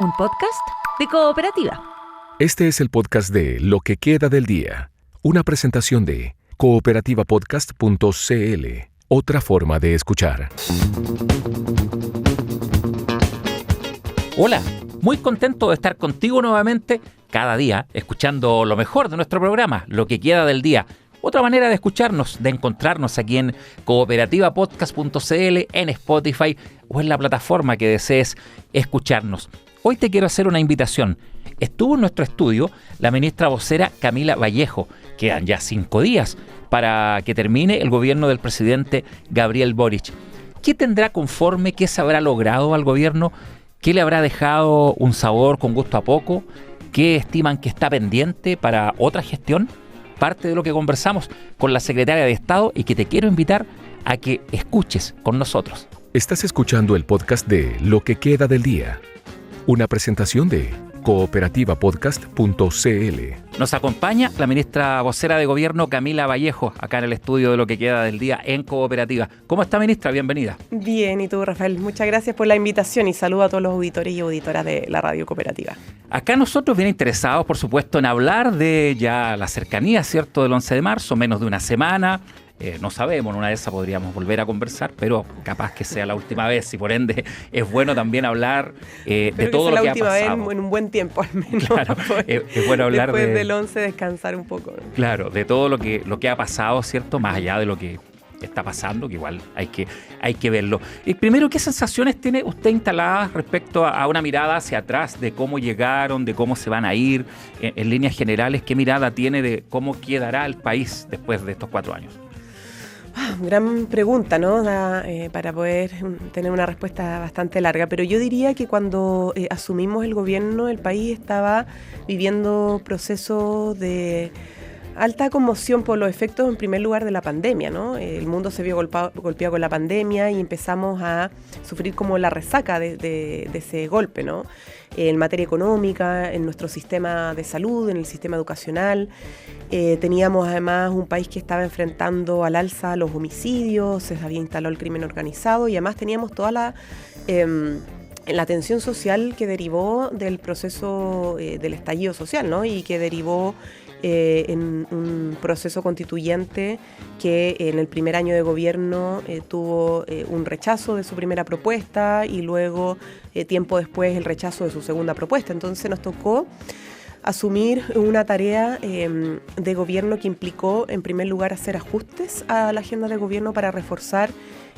un podcast de Cooperativa. Este es el podcast de Lo que queda del día, una presentación de cooperativapodcast.cl, otra forma de escuchar. Hola, muy contento de estar contigo nuevamente cada día, escuchando lo mejor de nuestro programa, Lo que queda del día. Otra manera de escucharnos, de encontrarnos aquí en cooperativapodcast.cl, en Spotify o en la plataforma que desees escucharnos. Hoy te quiero hacer una invitación. Estuvo en nuestro estudio la ministra vocera Camila Vallejo. Quedan ya 5 días para que termine el gobierno del presidente Gabriel Boric. ¿Qué tendrá conforme? ¿Qué se habrá logrado al gobierno? ¿Qué le habrá dejado un sabor con gusto a poco? ¿Qué estiman que está pendiente para otra gestión? Parte de lo que conversamos con la secretaria de Estado y que te quiero invitar a que escuches con nosotros. Estás escuchando el podcast de Lo que queda del día, una presentación de cooperativapodcast.cl. Nos acompaña la ministra vocera de Gobierno, Camila Vallejo, acá en el estudio de Lo que queda del día en Cooperativa. ¿Cómo está, ministra? Bienvenida. Bien, ¿y tú, Rafael? Muchas gracias por la invitación y saludo a todos los auditores y auditoras de la Radio Cooperativa. Acá nosotros bien interesados, por supuesto, en hablar de ya la cercanía, ¿cierto?, del 11 de marzo, menos de una semana. No sabemos, en una de esas podríamos volver a conversar, pero capaz que sea la última vez y por ende es bueno también hablar de todo lo que ha pasado. La última vez en un buen tiempo al menos. Claro, es bueno hablar después del 11 descansar un poco, ¿no? Claro, de todo lo que ha pasado, ¿cierto? Más allá de lo que está pasando, que igual hay que verlo. Primero, ¿qué sensaciones tiene usted instaladas respecto a una mirada hacia atrás de cómo llegaron, de cómo se van a ir, en líneas generales? ¿Qué mirada tiene de cómo quedará el país después de estos 4 años? Gran pregunta, ¿no? Para poder tener una respuesta bastante larga, pero yo diría que cuando asumimos el gobierno, el país estaba viviendo procesos de alta conmoción por los efectos, en primer lugar, de la pandemia, ¿no? El mundo se vio golpeado con la pandemia y empezamos a sufrir como la resaca de ese golpe, ¿no? En materia económica, en nuestro sistema de salud, en el sistema educacional. Teníamos además un país que estaba enfrentando al alza los homicidios, se había instalado el crimen organizado y además teníamos toda la tensión social que derivó del proceso del estallido social, ¿no? Y que derivó en un proceso constituyente que en el primer año de gobierno tuvo un rechazo de su primera propuesta y luego, tiempo después, el rechazo de su segunda propuesta. Entonces nos tocó asumir una tarea de gobierno que implicó, en primer lugar, hacer ajustes a la agenda de gobierno para reforzar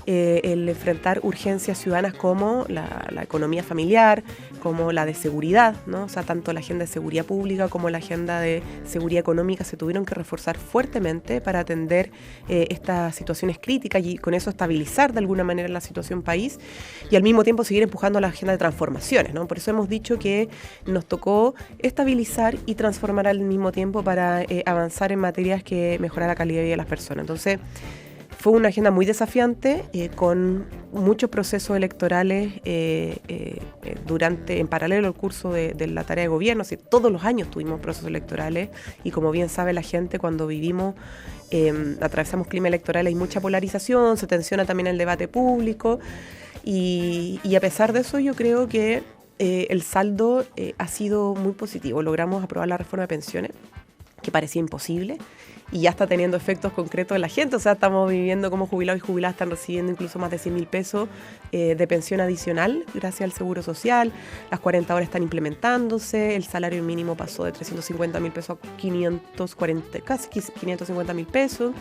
el enfrentar urgencias ciudadanas como la economía familiar, como la de seguridad, ¿no? O sea, tanto la agenda de seguridad pública como la agenda de seguridad económica se tuvieron que reforzar fuertemente para atender estas situaciones críticas y con eso estabilizar de alguna manera la situación país y al mismo tiempo seguir empujando la agenda de transformaciones, ¿no? Por eso hemos dicho que nos tocó estabilizar y transformar al mismo tiempo para avanzar en materias que mejoran la calidad de vida de las personas. Entonces, fue una agenda muy desafiante, con muchos procesos electorales en paralelo al curso de la tarea de gobierno. Así, todos los años tuvimos procesos electorales y como bien sabe la gente, cuando vivimos, atravesamos clima electoral, hay mucha polarización, se tensiona también el debate público y a pesar de eso yo creo que el saldo ha sido muy positivo. Logramos aprobar la reforma de pensiones, que parecía imposible, y ya está teniendo efectos concretos en la gente. O sea, estamos viviendo como jubilados y jubiladas están recibiendo incluso más de 100.000 pesos de pensión adicional gracias al Seguro Social. Las 40 horas están implementándose, el salario mínimo pasó de 350.000 pesos a 540, casi 550.000 pesos.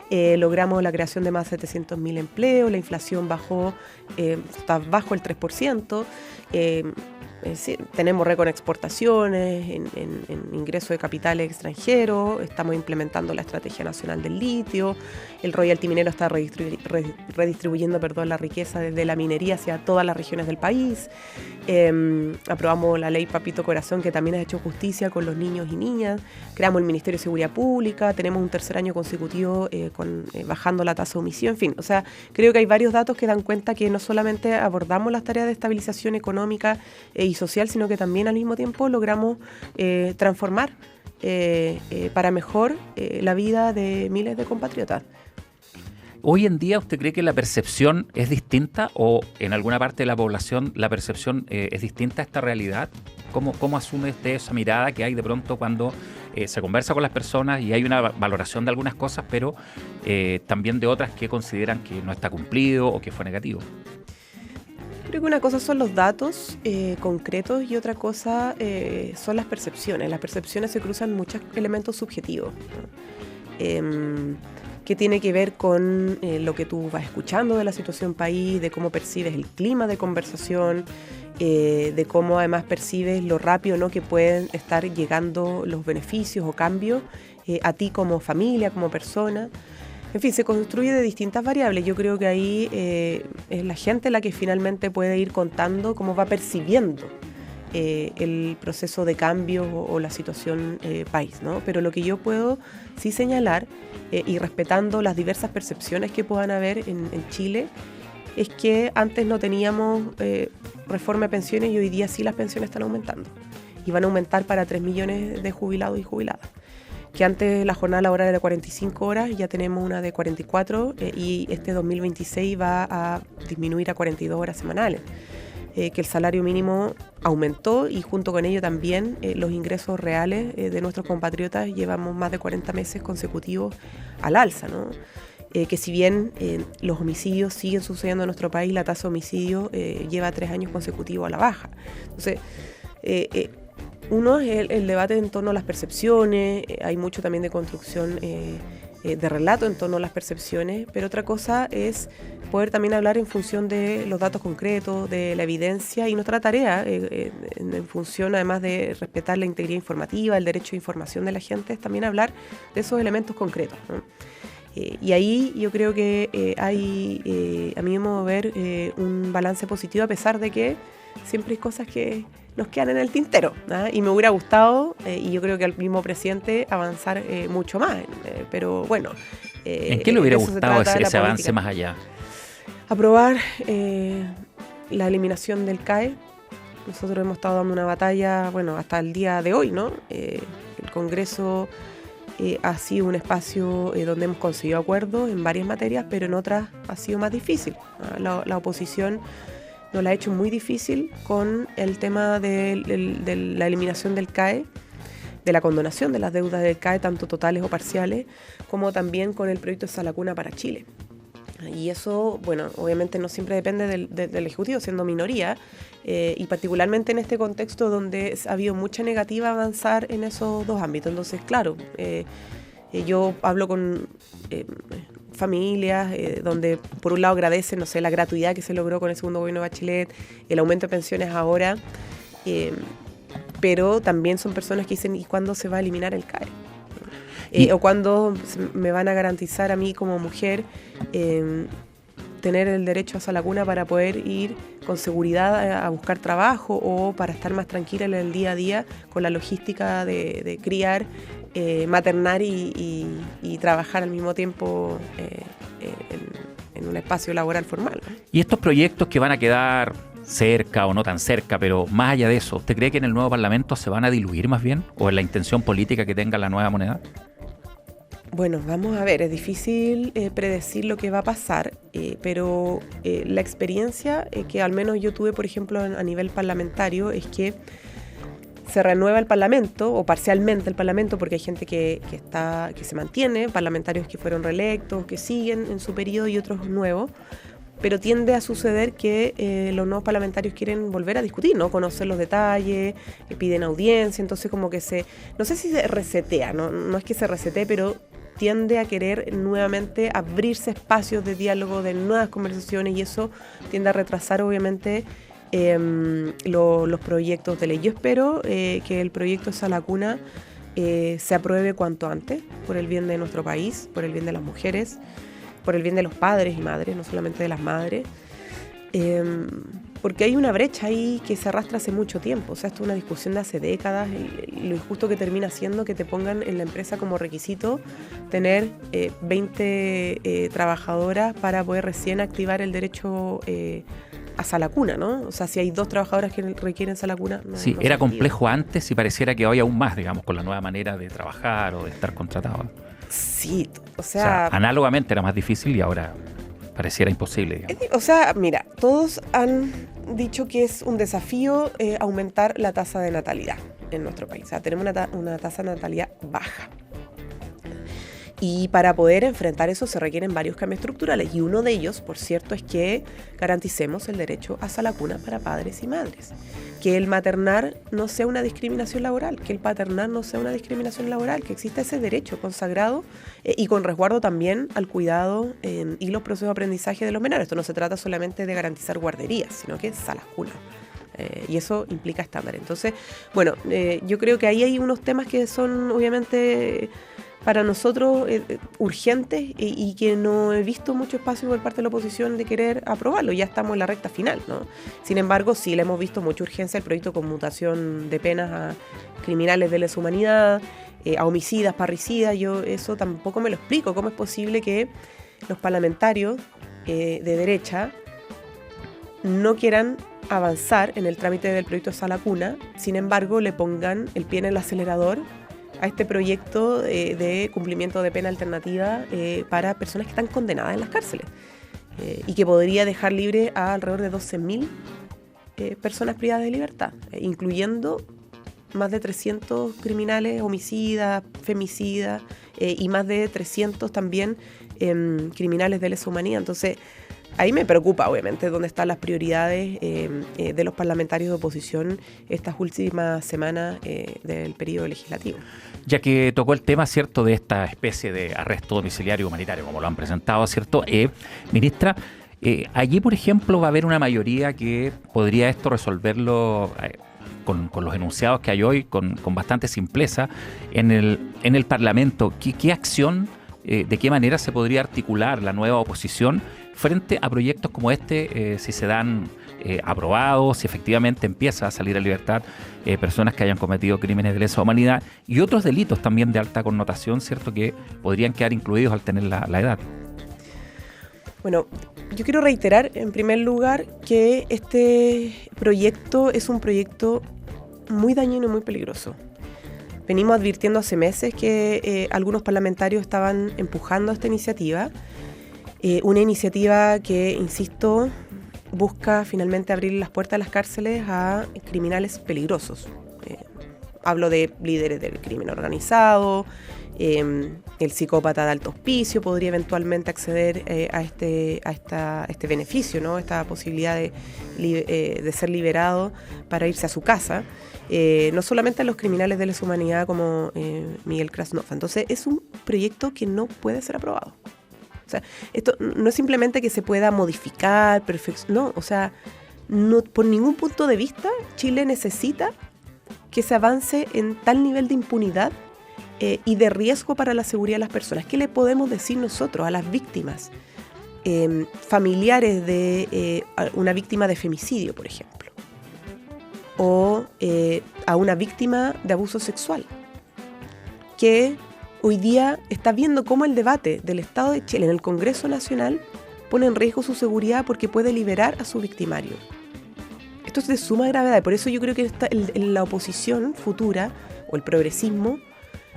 Logramos la creación de más de 700.000 empleos, la inflación bajó, está bajo el 3%. Sí, tenemos récord en exportaciones, en ingreso de capitales extranjeros, estamos implementando la Estrategia Nacional del Litio, el royalty minero está redistribuyendo la riqueza desde la minería hacia todas las regiones del país. Aprobamos la ley Papito Corazón, que también ha hecho justicia con los niños y niñas. Creamos el Ministerio de Seguridad Pública, tenemos un tercer año consecutivo bajando la tasa de homicidio. En fin, o sea, creo que hay varios datos que dan cuenta que no solamente abordamos las tareas de estabilización económica y social, sino que también al mismo tiempo logramos transformar para mejor la vida de miles de compatriotas. ¿Hoy en día usted cree que la percepción es distinta o en alguna parte de la población la percepción es distinta a esta realidad? ¿Cómo asume usted esa mirada que hay de pronto cuando se conversa con las personas y hay una valoración de algunas cosas, pero también de otras que consideran que no está cumplido o que fue negativo? Creo que una cosa son los datos concretos y otra cosa son las percepciones. Las percepciones se cruzan muchos elementos subjetivos, ¿no? Que tiene que ver con lo que tú vas escuchando de la situación país, de cómo percibes el clima de conversación, de cómo además percibes lo rápido, ¿no?, que pueden estar llegando los beneficios o cambios a ti como familia, como persona. En fin, se construye de distintas variables. Yo creo que ahí es la gente la que finalmente puede ir contando cómo va percibiendo el proceso de cambio o la situación país, ¿no? Pero lo que yo puedo sí señalar, y respetando las diversas percepciones que puedan haber en Chile, es que antes no teníamos reforma de pensiones y hoy día sí las pensiones están aumentando. Y van a aumentar para 3 millones de jubilados y jubiladas. Que antes la jornada laboral era de 45 horas, ya tenemos una de 44 y este 2026 va a disminuir a 42 horas semanales. Que el salario mínimo aumentó y junto con ello también los ingresos reales de nuestros compatriotas llevamos más de 40 meses consecutivos al alza, ¿no? Que si bien los homicidios siguen sucediendo en nuestro país, la tasa de homicidio lleva 3 años consecutivos a la baja. Entonces, uno es el debate en torno a las percepciones, hay mucho también de construcción de relato en torno a las percepciones, pero otra cosa es poder también hablar en función de los datos concretos, de la evidencia y nuestra tarea, en función además de respetar la integridad informativa, el derecho de información de la gente, es también hablar de esos elementos concretos, ¿no? Y ahí yo creo que hay, a mi modo de ver, un balance positivo a pesar de que siempre hay cosas que nos quedan en el tintero, ¿no? Y me hubiera gustado, y yo creo que al mismo presidente, avanzar mucho más, pero bueno. ¿En qué le hubiera gustado ese avance más allá? Aprobar la eliminación del CAE. Nosotros hemos estado dando una batalla, bueno, hasta el día de hoy, ¿no? El Congreso ha sido un espacio donde hemos conseguido acuerdos en varias materias, pero en otras ha sido más difícil, ¿no? La oposición nos la ha hecho muy difícil con el tema de la eliminación del CAE, de la condonación de las deudas del CAE, tanto totales o parciales, como también con el proyecto de Sala Cuna para Chile. Y eso, bueno, obviamente no siempre depende del Ejecutivo, siendo minoría, y particularmente en este contexto donde ha habido mucha negativa avanzar en esos dos ámbitos. Entonces, claro, yo hablo con familias donde por un lado agradecen, no sé, la gratuidad que se logró con el segundo gobierno de Bachelet, el aumento de pensiones ahora, pero también son personas que dicen, ¿y cuándo se va a eliminar el CAE? O cuándo me van a garantizar a mí como mujer tener el derecho a Sala Cuna para poder ir con seguridad a buscar trabajo o para estar más tranquila en el día a día con la logística de criar, maternar y trabajar al mismo tiempo en un espacio laboral formal, ¿no? Y estos proyectos que van a quedar cerca o no tan cerca, pero más allá de eso, ¿usted cree que en el nuevo Parlamento se van a diluir más bien? ¿O en la intención política que tenga la nueva moneda? Bueno, vamos a ver, es difícil predecir lo que va a pasar, pero la experiencia que al menos yo tuve, por ejemplo, a nivel parlamentario, es que se renueva el Parlamento, o parcialmente el Parlamento, porque hay gente que se mantiene, parlamentarios que fueron reelectos, que siguen en su periodo y otros nuevos, pero tiende a suceder que los nuevos parlamentarios quieren volver a discutir, ¿no? Conocer los detalles, piden audiencia, entonces como que no sé si se resetea, no es que se resetee, pero tiende a querer nuevamente abrirse espacios de diálogo, de nuevas conversaciones, y eso tiende a retrasar obviamente los proyectos de ley. Yo espero que el proyecto de Sala Cuna se apruebe cuanto antes, por el bien de nuestro país, por el bien de las mujeres, por el bien de los padres y madres, no solamente de las madres, porque hay una brecha ahí que se arrastra hace mucho tiempo. O sea, esto es una discusión de hace décadas, lo injusto que termina siendo que te pongan en la empresa como requisito tener 20 trabajadoras para poder recién activar el derecho a Sala Cuna, ¿no? O sea, si hay 2 trabajadoras que requieren Sala Cuna, no. Sí, era complejo antes y pareciera que hoy aún más, digamos, con la nueva manera de trabajar o de estar contratado. Sí, O sea, análogamente era más difícil y ahora pareciera imposible, digamos. O sea, mira, todos han dicho que es un desafío aumentar la tasa de natalidad en nuestro país. O sea, tenemos una tasa de natalidad baja. Y para poder enfrentar eso se requieren varios cambios estructurales. Y uno de ellos, por cierto, es que garanticemos el derecho a la cuna para padres y madres. Que el maternar no sea una discriminación laboral, que el paternar no sea una discriminación laboral, que exista ese derecho consagrado y con resguardo también al cuidado y los procesos de aprendizaje de los menores. Esto no se trata solamente de garantizar guarderías, sino que salas cuna. Y eso implica estándares. Entonces, bueno, yo creo que ahí hay unos temas que son obviamente para nosotros urgentes y que no he visto mucho espacio por parte de la oposición de querer aprobarlo. Ya estamos en la recta final, ¿no? Sin embargo, sí le hemos visto mucha urgencia el proyecto de conmutación de penas a criminales de lesa humanidad, a homicidas, parricidas. Yo eso tampoco me lo explico. ¿Cómo es posible que los parlamentarios de derecha no quieran avanzar en el trámite del proyecto de sala cuna, sin embargo le pongan el pie en el acelerador a este proyecto de cumplimiento de pena alternativa para personas que están condenadas en las cárceles y que podría dejar libre a alrededor de 12.000 personas privadas de libertad, incluyendo más de 300 criminales, homicidas, femicidas y más de 300 también criminales de lesa humanidad. Entonces, ahí me preocupa, obviamente, dónde están las prioridades de los parlamentarios de oposición estas últimas semanas del periodo legislativo. Ya que tocó el tema, ¿cierto?, de esta especie de arresto domiciliario humanitario, como lo han presentado, ¿cierto? Ministra, allí, por ejemplo, va a haber una mayoría que podría esto resolverlo con los enunciados que hay hoy, con bastante simpleza, en el Parlamento. ¿Qué acción, de qué manera se podría articular la nueva oposición frente a proyectos como este, si se dan aprobados, si efectivamente empieza a salir a libertad personas que hayan cometido crímenes de lesa humanidad y otros delitos también de alta connotación, ¿cierto?, que podrían quedar incluidos al tener la edad? Bueno, yo quiero reiterar en primer lugar que este proyecto es un proyecto muy dañino y muy peligroso. Venimos advirtiendo hace meses que algunos parlamentarios estaban empujando esta iniciativa. Una iniciativa que, insisto, busca finalmente abrir las puertas de las cárceles a criminales peligrosos. Hablo de líderes del crimen organizado, el psicópata de alto hospicio podría eventualmente acceder a este beneficio, ¿no? Esta posibilidad de ser liberado para irse a su casa. No solamente a los criminales de lesa humanidad como Miguel Krasnov. Entonces, es un proyecto que no puede ser aprobado. O sea, esto no es simplemente que se pueda modificar, no, o sea, no, por ningún punto de vista Chile necesita que se avance en tal nivel de impunidad y de riesgo para la seguridad de las personas. ¿Qué le podemos decir nosotros a las víctimas, familiares de una víctima de femicidio, por ejemplo, o a una víctima de abuso sexual, que hoy día está viendo cómo el debate del Estado de Chile en el Congreso Nacional pone en riesgo su seguridad porque puede liberar a su victimario? Esto es de suma gravedad y por eso yo creo que la oposición futura o el progresismo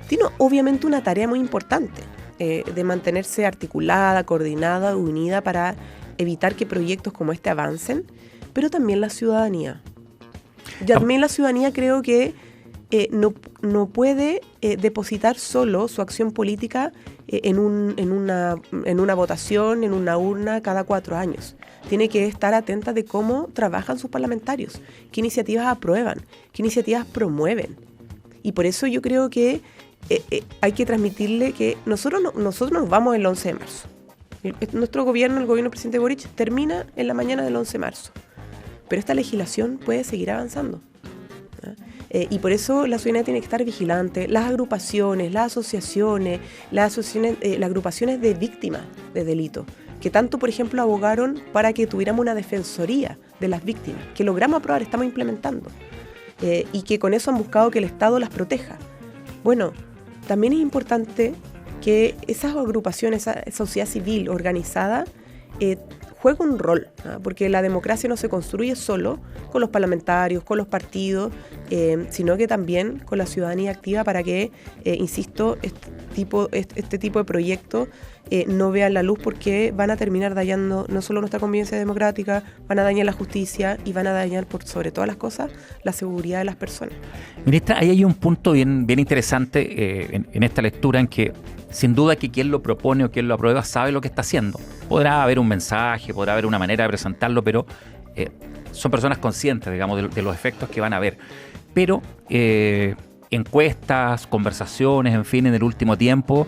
tiene obviamente una tarea muy importante de mantenerse articulada, coordinada, unida para evitar que proyectos como este avancen, pero también la ciudadanía. También la ciudadanía creo que no puede depositar solo su acción política en una votación, en una urna cada 4 años. Tiene que estar atenta de cómo trabajan sus parlamentarios, qué iniciativas aprueban, qué iniciativas promueven. Y por eso yo creo que hay que transmitirle que nosotros nos vamos el 11 de marzo. Nuestro gobierno, el gobierno del presidente Boric, termina en la mañana del 11 de marzo. Pero esta legislación puede seguir avanzando. Y por eso la ciudadanía tiene que estar vigilante, las agrupaciones, las asociaciones, las agrupaciones de víctimas de delitos, que tanto, por ejemplo, abogaron para que tuviéramos una defensoría de las víctimas, que logramos aprobar, estamos implementando, y que con eso han buscado que el Estado las proteja. Bueno, también es importante que esas agrupaciones, esa sociedad civil organizada, juega un rol, ¿no? Porque la democracia no se construye solo con los parlamentarios, con los partidos, sino que también con la ciudadanía activa para que, insisto, este tipo de proyectos no vean la luz, porque van a terminar dañando no solo nuestra convivencia democrática, van a dañar la justicia y van a dañar, por sobre todas las cosas, la seguridad de las personas. Ministra, ahí hay un punto bien interesante en esta lectura, en que sin duda que quien lo propone o quien lo aprueba sabe lo que está haciendo. Podrá haber un mensaje, podrá haber una manera de presentarlo, pero son personas conscientes, digamos, de los efectos que van a haber. Pero encuestas, conversaciones, en fin, en el último tiempo,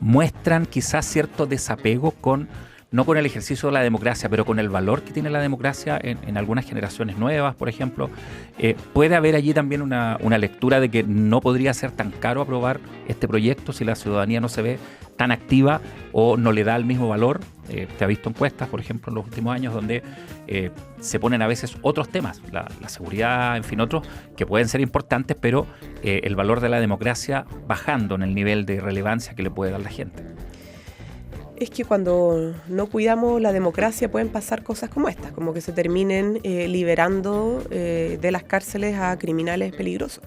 muestran quizás cierto desapego no con el ejercicio de la democracia, pero con el valor que tiene la democracia en algunas generaciones nuevas, por ejemplo. Puede haber allí también una lectura de que no podría ser tan caro aprobar este proyecto si la ciudadanía no se ve tan activa o no le da el mismo valor. Se ha visto encuestas, por ejemplo, en los últimos años, donde se ponen a veces otros temas, la seguridad, en fin, otros que pueden ser importantes, pero el valor de la democracia bajando en el nivel de relevancia que le puede dar la gente. Es que cuando no cuidamos la democracia pueden pasar cosas como estas, como que se terminen liberando de las cárceles a criminales peligrosos.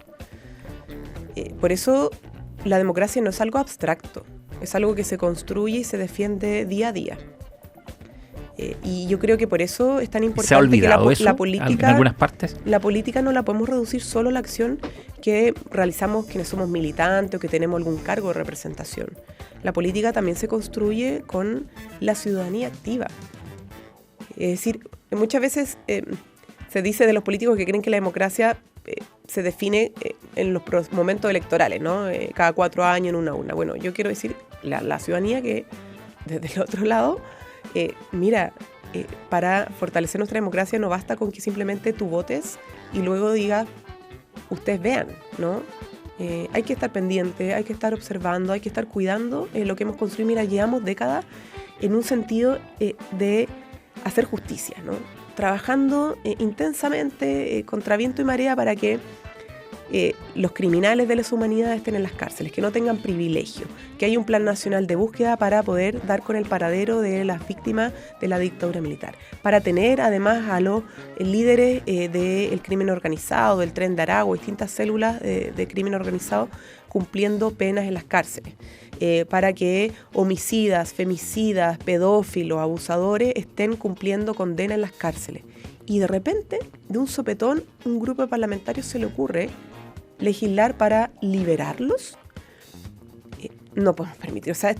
Por eso la democracia no es algo abstracto, es algo que se construye y se defiende día a día. Y yo creo que por eso es tan importante. ¿Se ha olvidado que eso la política, en algunas partes? La política no la podemos reducir solo a la acción que realizamos quienes somos militantes o que tenemos algún cargo de representación. La política también se construye con la ciudadanía activa. Es decir, muchas veces se dice de los políticos que creen que la democracia se define en los momentos electorales, ¿no? Cada 4 años en una urna. Bueno, yo quiero decir, la ciudadanía que desde el otro lado, para fortalecer nuestra democracia no basta con que simplemente tú votes y luego digas, ustedes vean, ¿no? Hay que estar pendiente, hay que estar observando, hay que estar cuidando lo que hemos construido. Mira, llevamos décadas en un sentido de hacer justicia, ¿no? Trabajando intensamente contra viento y marea para que los criminales de lesa humanidad estén en las cárceles, que no tengan privilegio, que haya un plan nacional de búsqueda para poder dar con el paradero de las víctimas de la dictadura militar, para tener además a los líderes del crimen organizado, del Tren de Aragua, distintas células de crimen organizado cumpliendo penas en las cárceles, para que homicidas, femicidas, pedófilos, abusadores estén cumpliendo condena en las cárceles. Y de repente, de un sopetón, un grupo de parlamentarios se le ocurre legislar para liberarlos. No podemos permitir. O sea,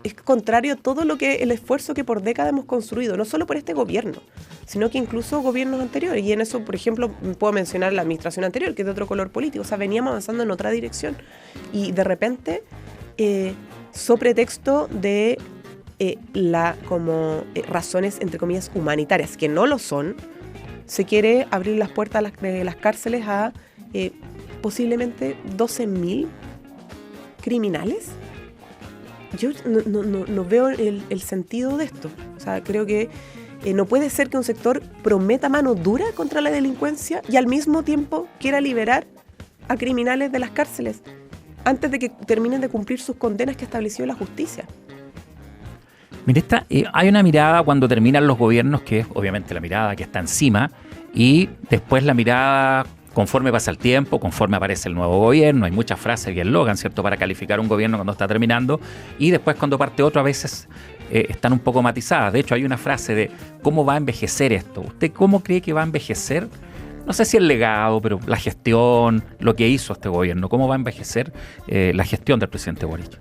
es contrario a todo el esfuerzo que por décadas hemos construido, no solo por este gobierno, sino que incluso gobiernos anteriores. Y en eso, por ejemplo, puedo mencionar la administración anterior, que es de otro color político. O sea, veníamos avanzando en otra dirección. Y de repente, so pretexto de razones, entre comillas, humanitarias, que no lo son, se quiere abrir las puertas de las cárceles a posiblemente 12.000 criminales. Yo no veo el sentido de esto. O sea, creo que no puede ser que un sector prometa mano dura contra la delincuencia y al mismo tiempo quiera liberar a criminales de las cárceles antes de que terminen de cumplir sus condenas que estableció la justicia. Ministra, hay una mirada cuando terminan los gobiernos, que es obviamente la mirada que está encima, y después la mirada conforme pasa el tiempo, conforme aparece el nuevo gobierno. Hay muchas frases y eslogan, ¿cierto?, para calificar un gobierno cuando está terminando, y después cuando parte otro a veces están un poco matizadas. De hecho, hay una frase de cómo va a envejecer esto. ¿Usted cómo cree que va a envejecer? No sé si el legado, pero la gestión, lo que hizo este gobierno, ¿cómo va a envejecer la gestión del presidente Boric?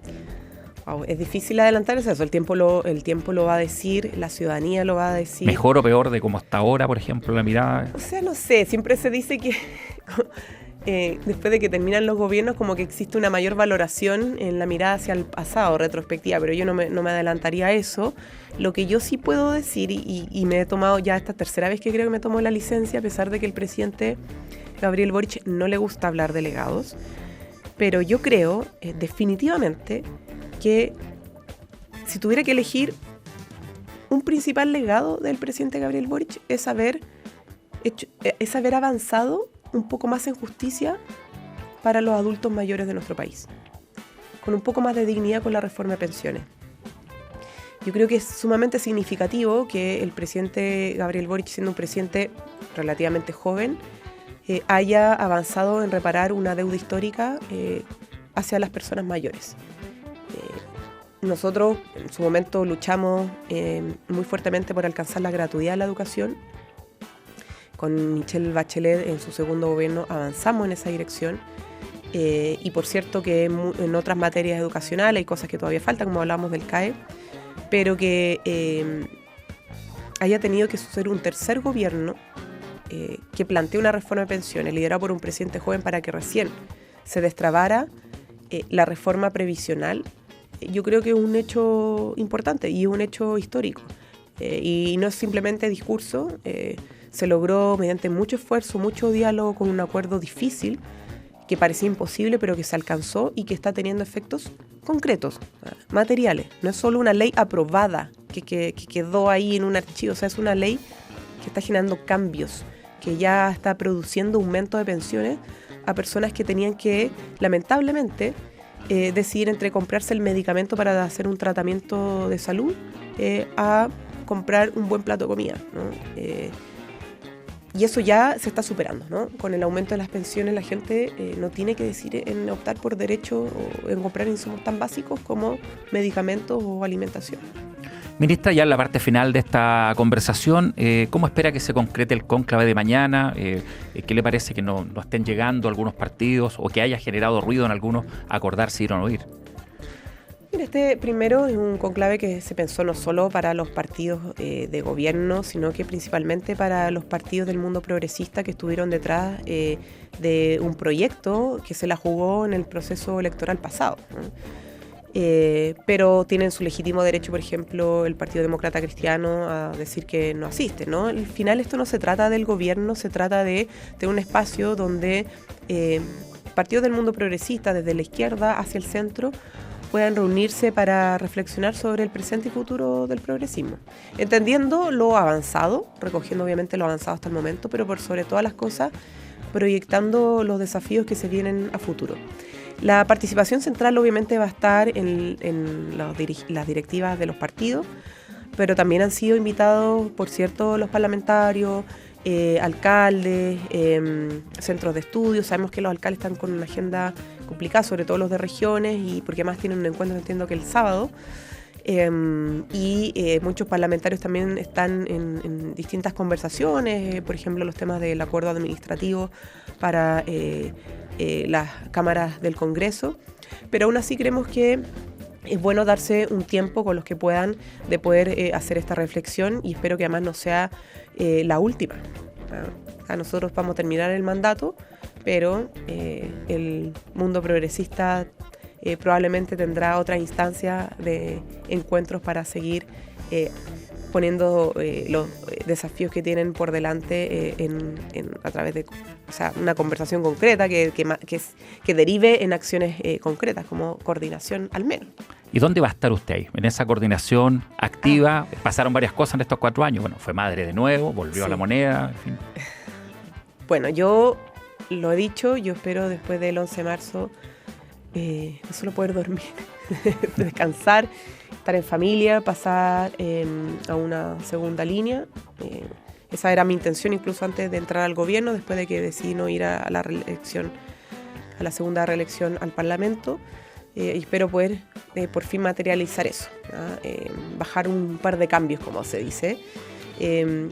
Wow, es difícil adelantar eso. El tiempo lo va a decir, la ciudadanía lo va a decir. ¿Mejor o peor de cómo está ahora, por ejemplo, la mirada? O sea, no sé, siempre se dice que después de que terminan los gobiernos como que existe una mayor valoración en la mirada hacia el pasado, retrospectiva, pero yo no me adelantaría a eso. Lo que yo sí puedo decir, y me he tomado ya esta tercera vez que creo que me tomo la licencia, a pesar de que el presidente Gabriel Boric no le gusta hablar de legados, pero yo creo definitivamente que si tuviera que elegir un principal legado del presidente Gabriel Boric es haber avanzado un poco más en justicia para los adultos mayores de nuestro país, con un poco más de dignidad con la reforma de pensiones. Yo creo que es sumamente significativo que el presidente Gabriel Boric, siendo un presidente relativamente joven, haya avanzado en reparar una deuda histórica hacia las personas mayores. Nosotros en su momento luchamos muy fuertemente por alcanzar la gratuidad de la educación. Con Michelle Bachelet en su segundo gobierno avanzamos en esa dirección. Y por cierto que en otras materias educacionales hay cosas que todavía faltan, como hablamos del CAE, pero que haya tenido que suceder un tercer gobierno que planteó una reforma de pensiones liderado por un presidente joven para que recién se destrabara la reforma previsional. Yo creo que es un hecho importante y es un hecho histórico. Y no es simplemente discurso, se logró mediante mucho esfuerzo, mucho diálogo, con un acuerdo difícil que parecía imposible, pero que se alcanzó y que está teniendo efectos concretos, materiales. No es solo una ley aprobada que quedó ahí en un archivo, o sea, es una ley que está generando cambios, que ya está produciendo aumento de pensiones a personas que tenían que, lamentablemente, decidir entre comprarse el medicamento para hacer un tratamiento de salud a comprar un buen plato de comida, ¿no? Y eso ya se está superando, ¿no? Con el aumento de las pensiones la gente no tiene que decidir en optar por derecho o en comprar insumos tan básicos como medicamentos o alimentación. Ministra, ya en la parte final de esta conversación, ¿cómo espera que se concrete el cónclave de mañana? ¿Qué le parece que no estén llegando algunos partidos o que haya generado ruido en algunos acordar si ir o no ir? Mira, este primero es un conclave que se pensó no solo para los partidos de gobierno, sino que principalmente para los partidos del mundo progresista que estuvieron detrás de un proyecto que se la jugó en el proceso electoral pasado, ¿no? Pero tienen su legítimo derecho, por ejemplo, el Partido Demócrata Cristiano a decir que no asiste, ¿no? Al final esto no se trata del gobierno, se trata de un espacio donde partidos del mundo progresista, desde la izquierda hacia el centro, puedan reunirse para reflexionar sobre el presente y futuro del progresismo, entendiendo lo avanzado, recogiendo obviamente lo avanzado hasta el momento, pero por sobre todas las cosas, proyectando los desafíos que se vienen a futuro. La participación central obviamente va a estar en las directivas de los partidos, pero también han sido invitados, por cierto, los parlamentarios, alcaldes, centros de estudio. Sabemos que los alcaldes están con una agenda complicada, sobre todo los de regiones, y porque además tienen un encuentro, entiendo que el sábado, y muchos parlamentarios también están en distintas conversaciones, por ejemplo los temas del acuerdo administrativo para las cámaras del Congreso, pero aún así creemos que es bueno darse un tiempo con los que puedan de poder hacer esta reflexión, y espero que además no sea la última. Nosotros vamos a terminar el mandato, pero el mundo progresista probablemente tendrá otra instancia de encuentros para seguir poniendo los desafíos que tienen por delante a través de, o sea, una conversación concreta que derive en acciones concretas, como coordinación al menos. ¿Y dónde va a estar usted ahí? En esa coordinación activa. Pasaron varias cosas en estos 4 años. Bueno, fue madre de nuevo, volvió a la moneda, en fin. Bueno, yo lo he dicho, yo espero después del 11 de marzo no solo poder dormir, descansar, estar en familia, pasar a una segunda línea. Esa era mi intención incluso antes de entrar al gobierno, después de que decidí no ir a la reelección, a la segunda reelección al Parlamento. Y espero poder por fin materializar eso, bajar un par de cambios, como se dice,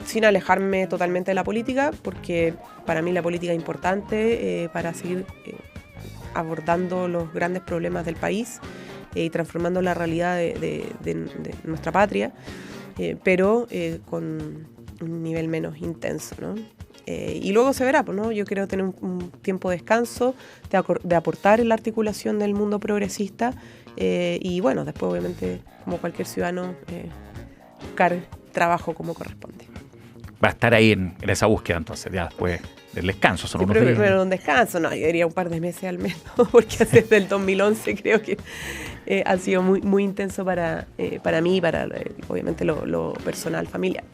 sin alejarme totalmente de la política, porque para mí la política es importante para seguir abordando los grandes problemas del país y transformando la realidad de nuestra patria, pero con un nivel menos intenso, ¿no? Y luego se verá, ¿no? Yo quiero tener un tiempo de descanso, de aportar en la articulación del mundo progresista, y bueno, después obviamente, como cualquier ciudadano, buscar trabajo como corresponde. Va a estar ahí en esa búsqueda entonces, ya después del descanso, son unos días. Pero un descanso, no, yo diría un par de meses al menos, porque desde el 2011 creo que ha sido muy, muy intenso para mí y para obviamente lo personal, familiar.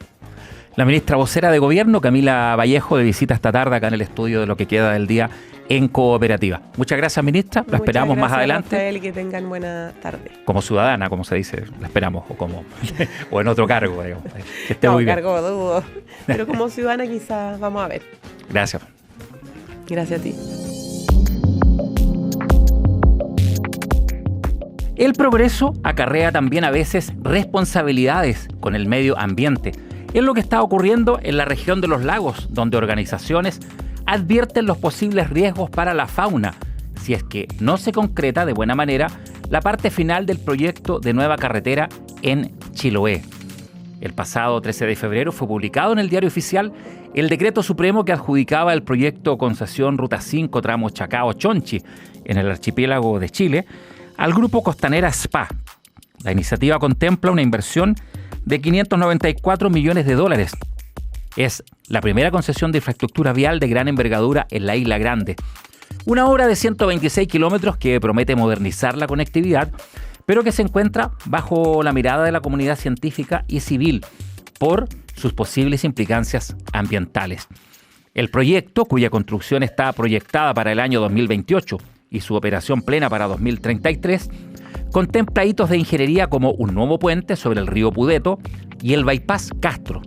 La ministra vocera de Gobierno, Camila Vallejo, de visita esta tarde acá en el estudio de Lo que queda del día en Cooperativa. Muchas gracias, ministra. La esperamos más adelante. Rafael, y que tengan buena tarde. Como ciudadana, como se dice, la esperamos. O en otro cargo, digamos. Que esté muy bien. Cargo, dudo. Pero como ciudadana quizás vamos a ver. Gracias. Gracias a ti. El progreso acarrea también a veces responsabilidades con el medio ambiente. Es lo que está ocurriendo en la región de los lagos, donde organizaciones advierten los posibles riesgos para la fauna si es que no se concreta de buena manera la parte final del proyecto de nueva carretera en Chiloé. El pasado 13 de febrero fue publicado en el Diario Oficial el decreto supremo que adjudicaba el proyecto concesión Ruta 5 tramo Chacao-Chonchi en el archipiélago de Chile al grupo Costanera SPA. La iniciativa contempla una inversión de $594 millones. Es la primera concesión de infraestructura vial de gran envergadura en la Isla Grande. Una obra de 126 kilómetros que promete modernizar la conectividad, pero que se encuentra bajo la mirada de la comunidad científica y civil por sus posibles implicancias ambientales. El proyecto, cuya construcción está proyectada para el año 2028 y su operación plena para 2033, contempla hitos de ingeniería como un nuevo puente sobre el río Pudeto y el bypass Castro.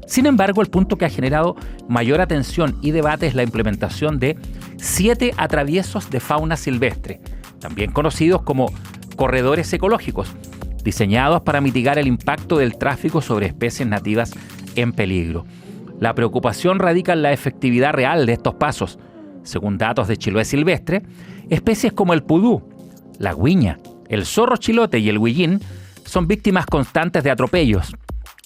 Sin embargo, el punto que ha generado mayor atención y debate es la implementación de 7 atraviesos de fauna silvestre, también conocidos como corredores ecológicos, diseñados para mitigar el impacto del tráfico sobre especies nativas en peligro. La preocupación radica en la efectividad real de estos pasos. Según datos de Chiloé Silvestre, especies como el pudú, la güiña, el zorro chilote y el huillín son víctimas constantes de atropellos.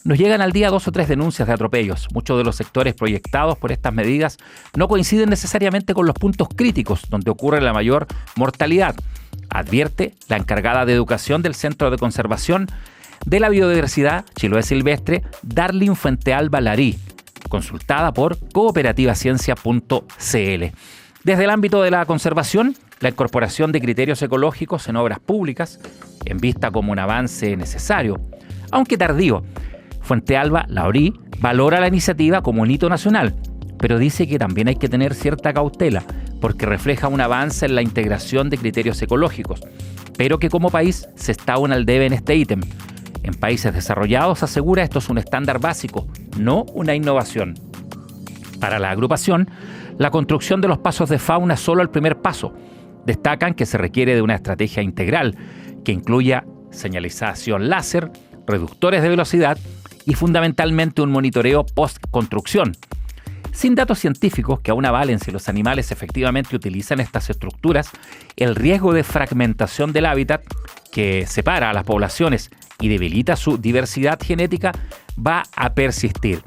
Nos llegan al día 2 o 3 denuncias de atropellos. Muchos de los sectores proyectados por estas medidas no coinciden necesariamente con los puntos críticos donde ocurre la mayor mortalidad, advierte la encargada de educación del Centro de Conservación de la Biodiversidad Chiloé Silvestre, Darlin Fuentealba Larí, consultada por cooperativaciencia.cl. Desde el ámbito de la conservación, la incorporación de criterios ecológicos en obras públicas, en vista como un avance necesario, aunque tardío. Fuentealba Larí valora la iniciativa como un hito nacional, pero dice que también hay que tener cierta cautela, porque refleja un avance en la integración de criterios ecológicos, pero que como país se está aún al debe en este ítem. En países desarrollados, asegura, esto es un estándar básico, no una innovación. Para la agrupación, la construcción de los pasos de fauna es solo el primer paso. Destacan que se requiere de una estrategia integral que incluya señalización láser, reductores de velocidad y fundamentalmente un monitoreo post-construcción. Sin datos científicos que aún avalen si los animales efectivamente utilizan estas estructuras, el riesgo de fragmentación del hábitat que separa a las poblaciones y debilita su diversidad genética va a persistir.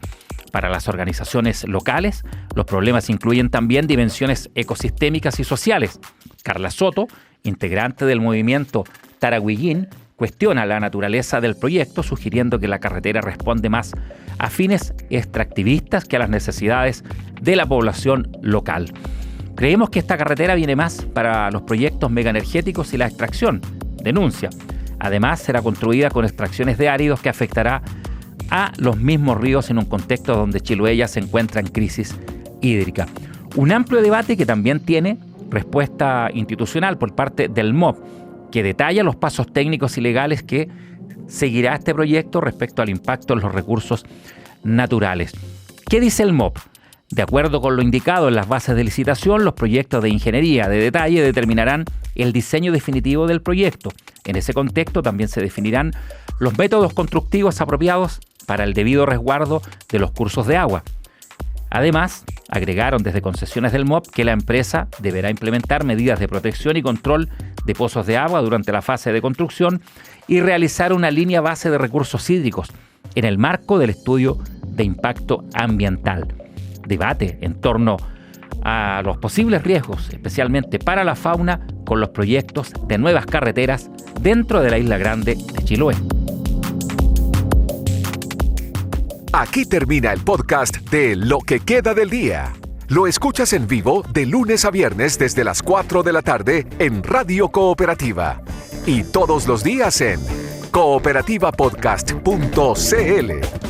Para las organizaciones locales, los problemas incluyen también dimensiones ecosistémicas y sociales. Carla Soto, integrante del movimiento Tarahuillín, cuestiona la naturaleza del proyecto, sugiriendo que la carretera responde más a fines extractivistas que a las necesidades de la población local. Creemos que esta carretera viene más para los proyectos megaenergéticos y la extracción, denuncia. Además, será construida con extracciones de áridos que afectará a los mismos ríos en un contexto donde Chiloé ya se encuentra en crisis hídrica. Un amplio debate que también tiene respuesta institucional por parte del MOP, que detalla los pasos técnicos y legales que seguirá este proyecto respecto al impacto en los recursos naturales. ¿Qué dice el MOP? De acuerdo con lo indicado en las bases de licitación, los proyectos de ingeniería de detalle determinarán el diseño definitivo del proyecto. En ese contexto también se definirán los métodos constructivos apropiados para el debido resguardo de los cursos de agua. Además, agregaron desde Concesiones del MOP que la empresa deberá implementar medidas de protección y control de pozos de agua durante la fase de construcción y realizar una línea base de recursos hídricos en el marco del estudio de impacto ambiental. Debate en torno a los posibles riesgos, especialmente para la fauna, con los proyectos de nuevas carreteras dentro de la Isla Grande de Chiloé. Aquí termina el podcast de Lo que queda del día. Lo escuchas en vivo de lunes a viernes desde las 4 de la tarde en Radio Cooperativa y todos los días en cooperativapodcast.cl.